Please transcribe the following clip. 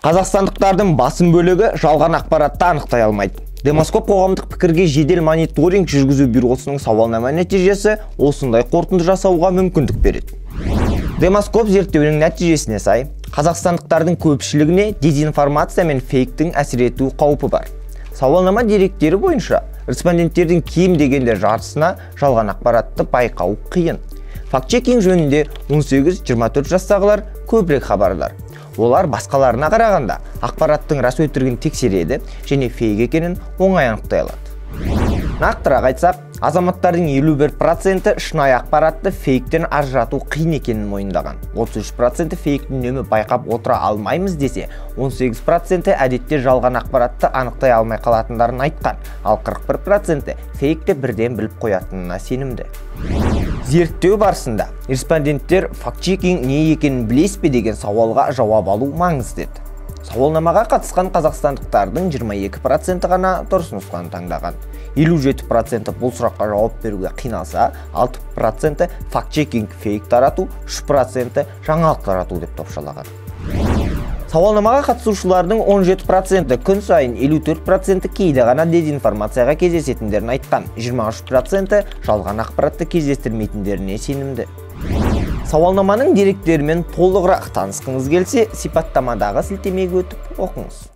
Қазақстандықтардың басым бөлігі жалған ақпаратты анықтай алмайды. Демоскоп қоғамдық пікірге жедел мониторинг жүргізу бюросының сауалнама нәтижесі осындай қорытынды жасауға мүмкіндік береді. Демоскоп зерттеуінің нәтижесіне сай, қазақстандықтардың көпшілігіне дезинформация мен фейктің әсер ету қаупі бар. Сауалнама деректері бойынша, респонденттердің кем дегенде жартысына жалған ақпаратты байқау қиын. Факт-чекинг жөнінде 18-24 жастағылар көбірек хабардар. Олар басқаларына қарағанда ақпараттың рас өтірігін тексереді және фейк екенін оңай анықтай алады. Нақтырақ айтсақ, азаматтардың 51% шынайы ақпаратты фейктен ажырату қиын екенін мойындаған. 33% фейктің үнемі байқап отыра алмаймыз десе, 18% әдетте жалған ақпаратты анықтай алмай қалатындарын айтқан, ал 41% фейкті бірден біліп қоятынына сенімді. Зерттеу барысында респонденттер факт-чекинг не екенін білесіз бе деген сауалға жауап алу маңызды еді. Сауалнамаға қатысқан қазақстандықтардың 22% ғана дұрыс нұсқаны таңдаған. 57% бұл сұраққа жауап беруге қиналса, 6% факт-чекинг фейк тарату, 3% жаңалық тарату деп топшылаған. Сауалнамаға қатысушылардың 17% күн сайын, 54% кейде ғана дезинформацияға кездесетіндерін айтқан, 23% жалған ақпаратты кездестірмейтіндеріне сенімді. Сауалнаманың деректерімен толығырақ танысқыңыз келсе, сипаттамадағы сілтемеге өтіп оқыңыз.